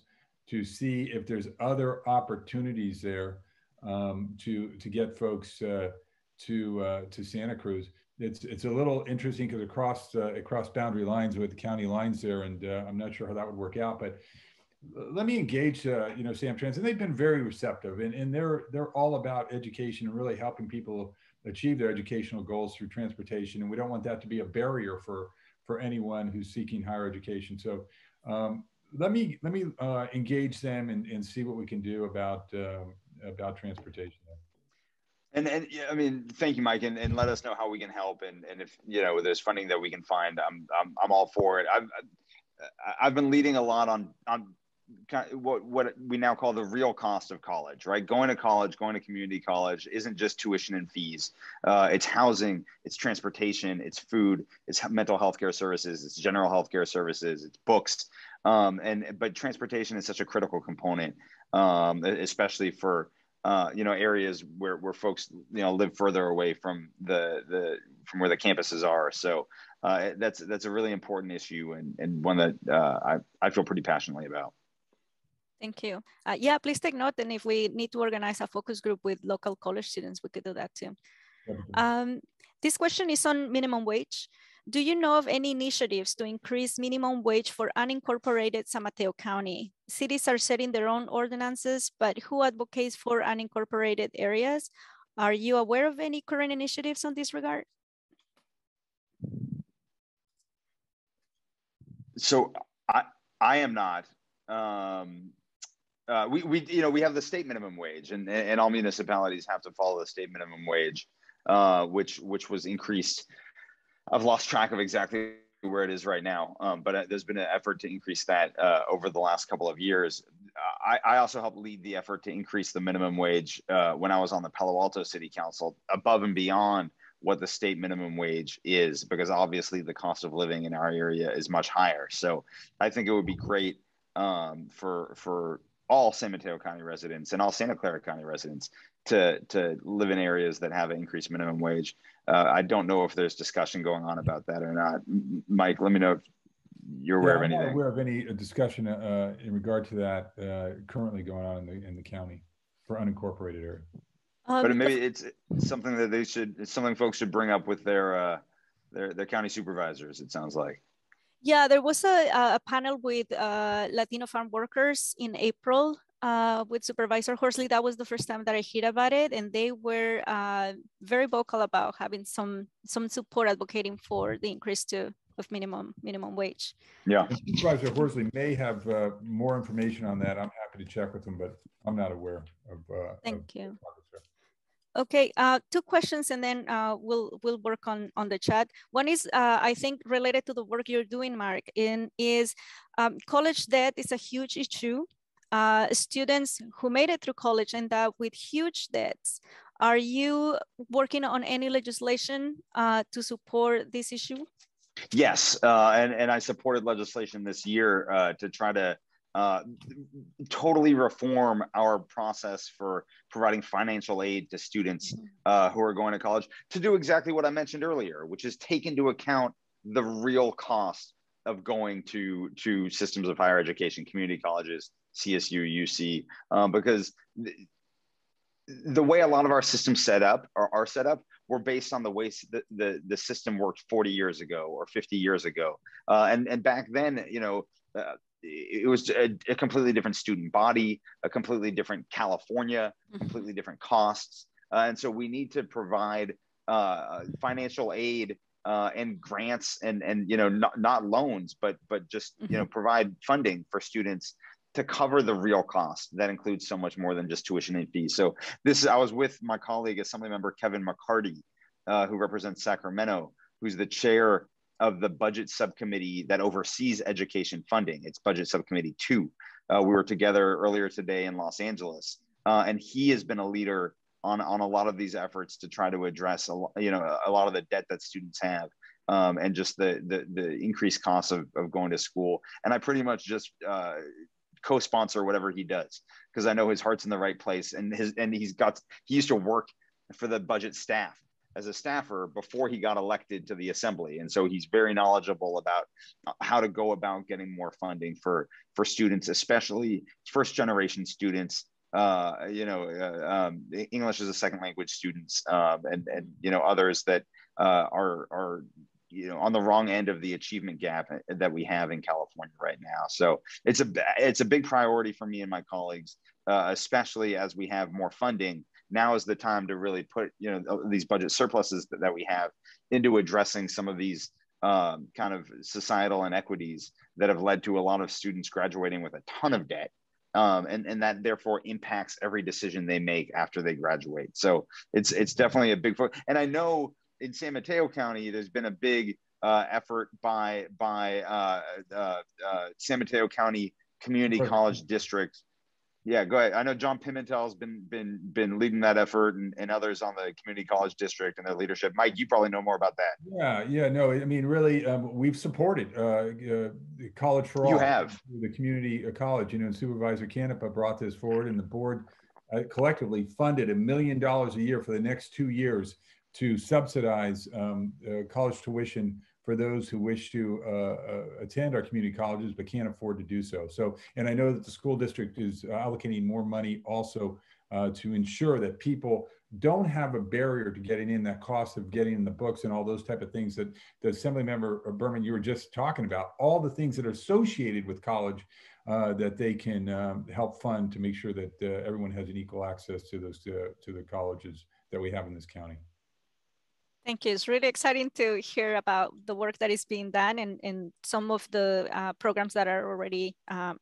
to see if there's other opportunities there to get folks to Santa Cruz. It's a little interesting because across boundary lines with the county lines there, and I'm not sure how that would work out. But let me engage, you know, Samtrans, and they've been very receptive, and they're all about education and really helping people achieve their educational goals through transportation. And we don't want that to be a barrier for anyone who's seeking higher education. So let me engage them and see what we can do about transportation. And I mean, thank you, Mike, and let us know how we can help, and if, you know, there's funding that we can find, I'm all for it. I've been leading a lot on what we now call the real cost of college, right? Going to college, going to community college isn't just tuition and fees. It's housing, it's transportation, it's food, it's mental health care services, it's general health care services, it's books. But transportation is such a critical component, especially for you know, areas where folks, you know, live further away from from where the campuses are. So that's a really important issue, and one that I feel pretty passionately about. Thank you. Yeah, please take note. And if we need to organize a focus group with local college students, we could do that too. This question is on minimum wage. Do you know of any initiatives to increase minimum wage for unincorporated San Mateo County? Cities are setting their own ordinances, but who advocates for unincorporated areas? Are you aware of any current initiatives on this regard? So I am not. We you know, we have the state minimum wage, and all municipalities have to follow the state minimum wage, which was increased. I've lost track of exactly where it is right now, but there's been an effort to increase that over the last couple of years. I also helped lead the effort to increase the minimum wage when I was on the Palo Alto City Council, above and beyond what the state minimum wage is, because obviously the cost of living in our area is much higher. So I think it would be great for all San Mateo County residents and all Santa Clara County residents to live in areas that have an increased minimum wage. I don't know if there's discussion going on about that or not. Mike, let me know if you're aware of anything. I'm not aware of any discussion in regard to that currently going on in the county for unincorporated area. But maybe it's something that it's something folks should bring up with their county supervisors, it sounds like. Yeah, there was a panel with Latino farm workers in April with Supervisor Horsley. That was the first time that I heard about it, and they were very vocal about having some support advocating for the increase of minimum wage. Yeah. And Supervisor Horsley may have more information on that. I'm happy to check with him, but I'm not aware of. Thank you. Okay, 2 questions, and then we'll work on the chat. One is, I think, related to the work you're doing, Mark, is college debt is a huge issue. Students who made it through college end up with huge debts. Are you working on any legislation to support this issue? Yes, and I supported legislation this year to try to totally reform our process for providing financial aid to students who are going to college, to do exactly what I mentioned earlier, which is take into account the real cost of going to systems of higher education, community colleges, CSU, UC, because the way a lot of our systems are set up were based on the way the system worked 40 years ago or 50 years ago. And back then, it was a completely different student body, a completely different California, completely different costs. And so we need to provide financial aid and grants and not loans, but just, provide funding for students to cover the real cost. That includes so much more than just tuition and fees. So I was with my colleague, Assemblymember Kevin McCarty, who represents Sacramento, who's the chair of the budget subcommittee that oversees education funding. It's budget subcommittee 2. We were together earlier today in Los Angeles, and he has been a leader on a lot of these efforts to try to address a lot of the debt that students have, and just the increased costs of going to school. And I pretty much just co-sponsor whatever he does, because I know his heart's in the right place, and he used to work for the budget staff as a staffer before he got elected to the assembly. And so he's very knowledgeable about how to go about getting more funding for students, especially first generation students, English as a second language students, and others that are on the wrong end of the achievement gap that we have in California right now. So it's a big priority for me and my colleagues, especially as we have more funding. Now is the time to really put these budget surpluses that we have into addressing some of these kind of societal inequities that have led to a lot of students graduating with a ton of debt, and that therefore impacts every decision they make after they graduate. So it's definitely a big focus. And I know in San Mateo County, there's been a big effort by San Mateo County Community College District. Yeah, go ahead. I know John Pimentel's been leading that effort, and others on the Community College District and their leadership. Mike, you probably know more about that. Yeah, no, I mean, really, we've supported College for All. You have. The community college, and Supervisor Canepa brought this forward, and the board collectively funded $1 million a year for the next 2 years to subsidize college tuition for those who wish to attend our community colleges but can't afford to do so. And I know that the school district is allocating more money also to ensure that people don't have a barrier to getting in, that cost of getting in the books and all those type of things that the Assemblymember Berman, you were just talking about, all the things that are associated with college that they can help fund to make sure that everyone has an equal access to the colleges that we have in this county. Thank you. It's really exciting to hear about the work that is being done and some of the programs that are already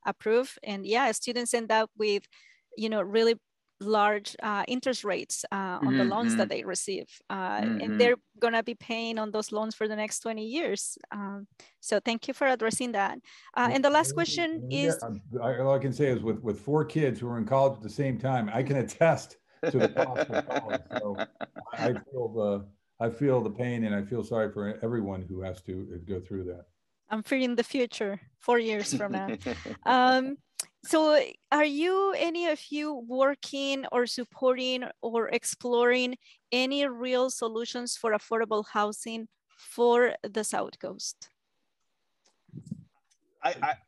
approved. And yeah, students end up with, really large interest rates on the loans that they receive. And they're gonna be paying on those loans for the next 20 years. So thank you for addressing that. And the last question is- all I can say is with 4 kids who are in college at the same time, I can attest to the cost of college. So I feel the pain, and I feel sorry for everyone who has to go through that. I'm fearing the future 4 years from now. So are any of you working or supporting or exploring any real solutions for affordable housing for the South Coast? Go ahead.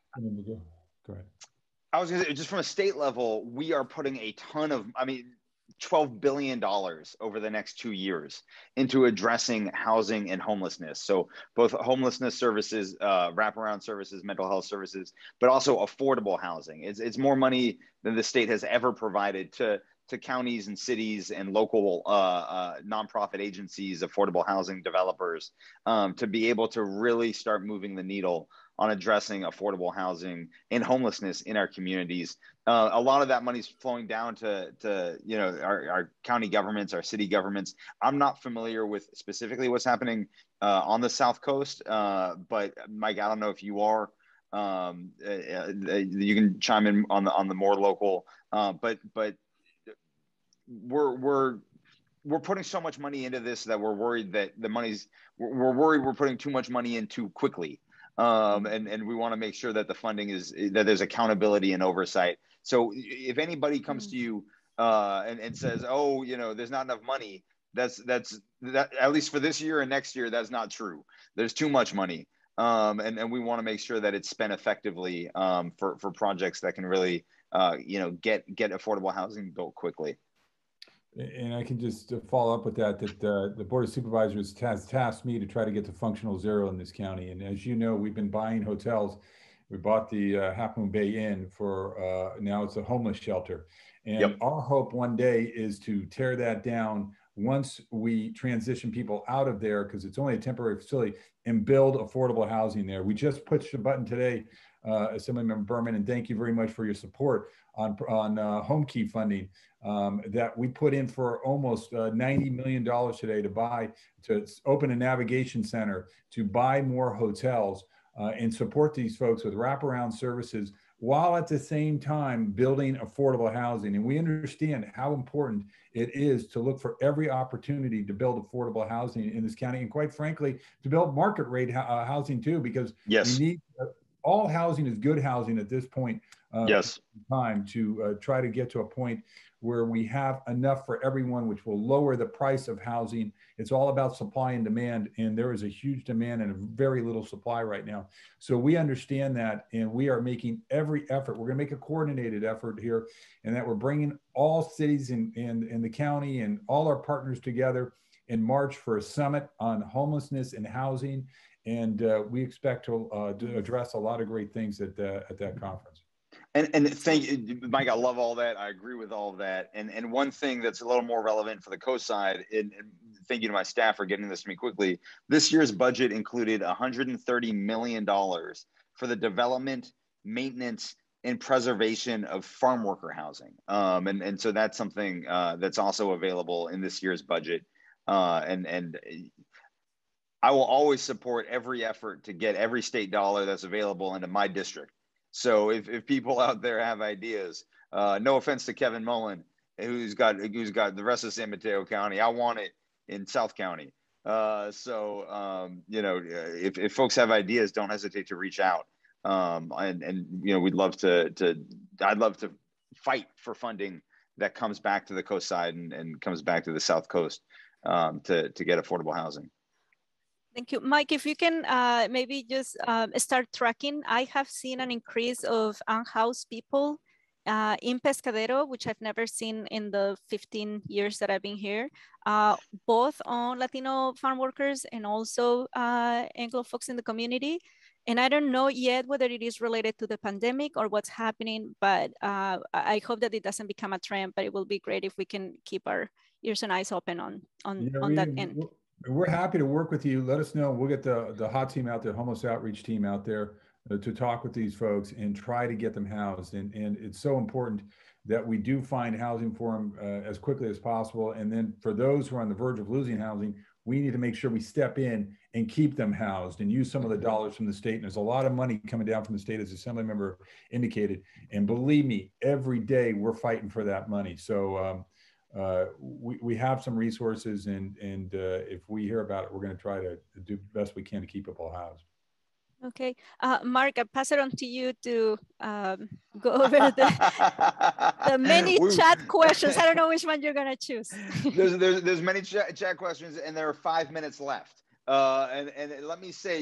I was going to say, just from a state level, we are putting a ton of, $12 billion over the next 2 years into addressing housing and homelessness. So both homelessness services, wraparound services, mental health services, but also affordable housing. It's more money than the state has ever provided to counties and cities and local nonprofit agencies, affordable housing developers, to be able to really start moving the needle on addressing affordable housing and homelessness in our communities. A lot of that money is flowing down to our county governments, our city governments. I'm not familiar with specifically what's happening on the South Coast, but Mike, I don't know if you are. You can chime in on the more local, but we're putting so much money into this that we're worried that we're worried we're putting too much money in too quickly. And we want to make sure that the funding that there's accountability and oversight. So if anybody comes to you and says, oh, there's not enough money, that's at least for this year and next year, that's not true. There's too much money. And we want to make sure that it's spent effectively for projects that can really, get affordable housing built quickly. And I can just follow up with that the Board of Supervisors has tasked me to try to get to functional zero in this county. And as you know, we've been buying hotels. We bought the Half Moon Bay Inn for, now it's a homeless shelter. And our hope one day is to tear that down once we transition people out of there, because it's only a temporary facility, and build affordable housing there. We just pushed a button today, Assemblymember Berman, and thank you very much for your support on home key funding that we put in for almost $90 million today to open a navigation center, to buy more hotels and support these folks with wraparound services, while at the same time building affordable housing. And we understand how important it is to look for every opportunity to build affordable housing in this county, and quite frankly, to build market rate housing too, because we need all housing is good housing at this point time to try to get to a point where we have enough for everyone, which will lower the price of housing. It's all about supply and demand, and there is a huge demand and a very little supply right now. So we understand that, and we are making every effort. We're gonna make a coordinated effort here, and that we're bringing all cities in the county and all our partners together in March for a summit on homelessness and housing. And we expect to address a lot of great things at that conference. And thank you, Mike. I love all that. I agree with all of that. And one thing that's a little more relevant for the coast side, and thank you to my staff for getting this to me quickly. This year's budget included $130 million for the development, maintenance, and preservation of farm worker housing. And so that's something that's also available in this year's budget. And I will always support every effort to get every state dollar that's available into my district. So if people out there have ideas, no offense to Kevin Mullen, who's got the rest of San Mateo County, I want it in South County. If folks have ideas, don't hesitate to reach out. We'd love I'd love to fight for funding that comes back to the coast side and comes back to the South Coast to get affordable housing. Thank you. Mike, if you can maybe just start tracking. I have seen an increase of unhoused people in Pescadero, which I've never seen in the 15 years that I've been here, both on Latino farm workers and also Anglo folks in the community. And I don't know yet whether it is related to the pandemic or what's happening, but I hope that it doesn't become a trend, but it will be great if we can keep our ears and eyes open on that end. We're happy to work with you. Let us know. We'll get the hot team out there, homeless outreach team out there to talk with these folks and try to get them housed. And it's so important that we do find housing for them as quickly as possible. And then for those who are on the verge of losing housing, we need to make sure we step in and keep them housed and use some of the dollars from the state. And there's a lot of money coming down from the state, as the Assemblymember indicated. And believe me, every day we're fighting for that money. So we have some resources, and if we hear about it, we're going to try to do the best we can to keep people housed. Okay, Mark, I pass it on to you to go over the many chat questions. I don't know which one you're going to choose. There's many chat questions, and there are 5 minutes left. And let me say,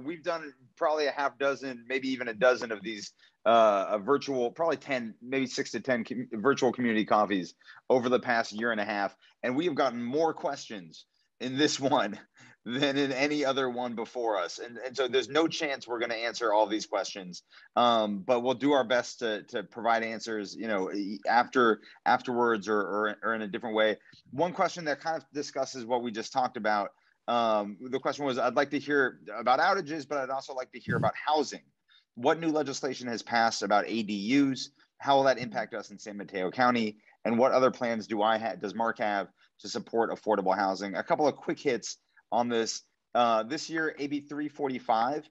we've done probably a half dozen, maybe even a dozen of these virtual, probably 10, maybe 6 to 10 virtual community coffees over the past year and a half. And we have gotten more questions in this one than in any other one before us. And so there's no chance we're going to answer all these questions. But we'll do our best to provide answers, afterwards or in a different way. One question that kind of discusses what we just talked about. The question was, I'd like to hear about outages, but I'd also like to hear about housing. What new legislation has passed about ADUs? How will that impact us in San Mateo County? And what other plans does Marc have to support affordable housing? A couple of quick hits on this. This year, AB 345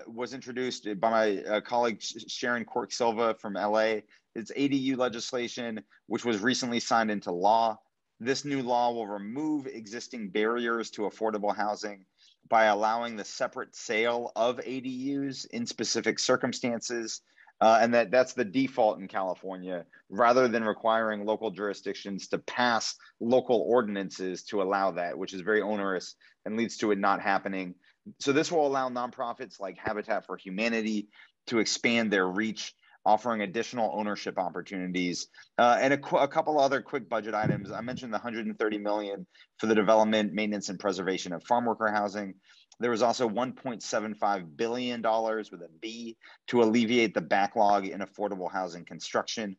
was introduced by my colleague Sharon Cork Silva from LA. It's ADU legislation, which was recently signed into law. This new law will remove existing barriers to affordable housing by allowing the separate sale of ADUs in specific circumstances. And that's the default in California, rather than requiring local jurisdictions to pass local ordinances to allow that, which is very onerous and leads to it not happening. So this will allow nonprofits like Habitat for Humanity to expand their reach, offering additional ownership opportunities. And a couple other quick budget items. I mentioned the $130 million for the development, maintenance, and preservation of farm worker housing. There was also $1.75 billion with a B to alleviate the backlog in affordable housing construction,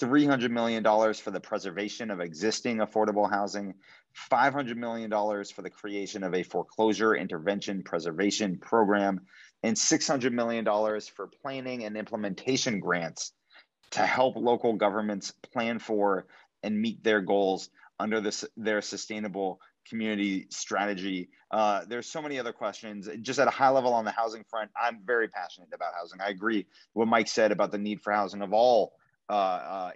$300 million for the preservation of existing affordable housing, $500 million for the creation of a foreclosure intervention preservation program, and $600 million for planning and implementation grants to help local governments plan for and meet their goals under their sustainable community strategy. There's so many other questions. Just at a high level on the housing front, I'm very passionate about housing. I agree what Mike said about the need for housing of all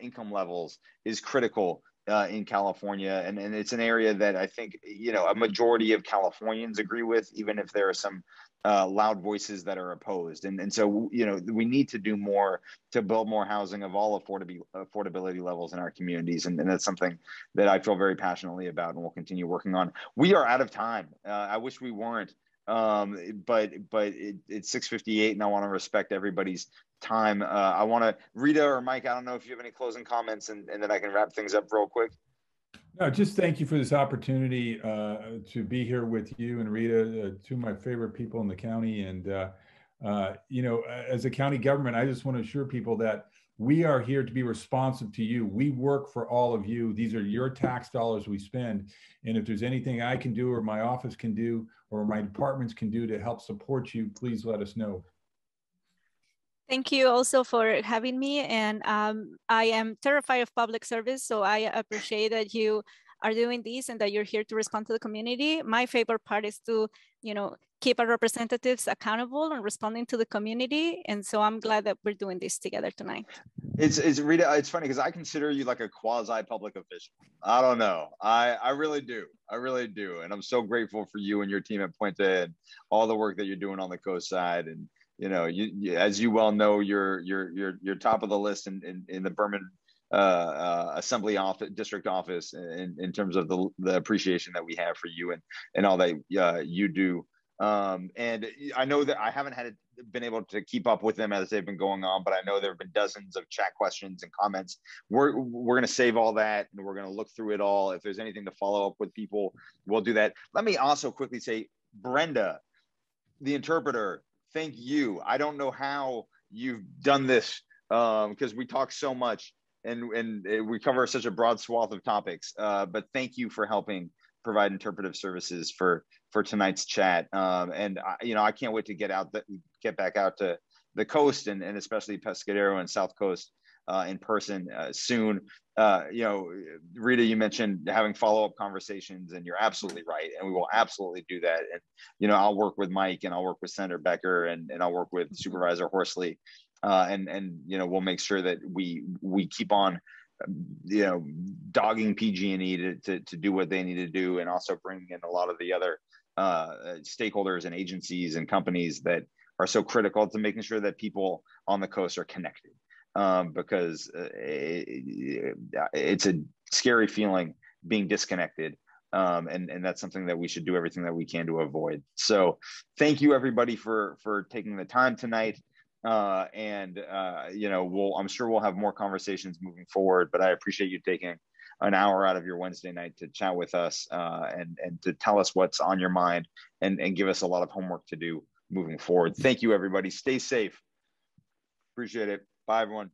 income levels is critical in California. And it's an area that I think, a majority of Californians agree with, even if there are some loud voices that are opposed. And so, we need to do more to build more housing of all affordability levels in our communities. And that's something that I feel very passionately about and will continue working on. We are out of time. I wish we weren't, but it's 6:58 and I want to respect everybody's time. I want to, Rita or Mike, I don't know if you have any closing comments and then I can wrap things up real quick. No, just thank you for this opportunity to be here with you and Rita, two of my favorite people in the county. And, as a county government, I just want to assure people that we are here to be responsive to you. We work for all of you. These are your tax dollars we spend. And if there's anything I can do or my office can do or my departments can do to help support you, please let us know. Thank you also for having me. And I am terrified of public service, so I appreciate that you are doing this and that you're here to respond to the community. My favorite part is to, keep our representatives accountable and responding to the community. And so I'm glad that we're doing this together tonight. It's Rita, it's funny because I consider you like a quasi public official. I don't know. I really do. I really do. And I'm so grateful for you and your team at Puente and all the work that you're doing on the coast side. And you as you well know, you're top of the list in the Berman Assembly office, district office, in terms of the appreciation that we have for you and all that you do. And I know that I haven't been able to keep up with them as they've been going on, but I know there have been dozens of chat questions and comments. We're going to save all that and we're going to look through it all. If there's anything to follow up with people, we'll do that. Let me also quickly say, Brenda, the interpreter, thank you. I don't know how you've done this because we talk so much and we cover such a broad swath of topics, but thank you for helping provide interpretive services for tonight's chat. And I can't wait to get back out to the coast and especially Pescadero and South Coast in person soon. Rita, you mentioned having follow-up conversations, and you're absolutely right. And we will absolutely do that. And, I'll work with Mike and I'll work with Senator Becker and I'll work with Supervisor Horsley. And we'll make sure that we keep on dogging PG&E to do what they need to do, and also bringing in a lot of the other stakeholders and agencies and companies that are so critical to making sure that people on the coast are connected, because it's a scary feeling being disconnected And that's something that we should do everything that we can to avoid. So thank you everybody for taking the time tonight. You know, I'm sure we'll have more conversations moving forward, but I appreciate you taking an hour out of your Wednesday night to chat with us and to tell us what's on your mind and give us a lot of homework to do moving forward. Thank you, everybody. Stay safe. Appreciate it. Bye, everyone.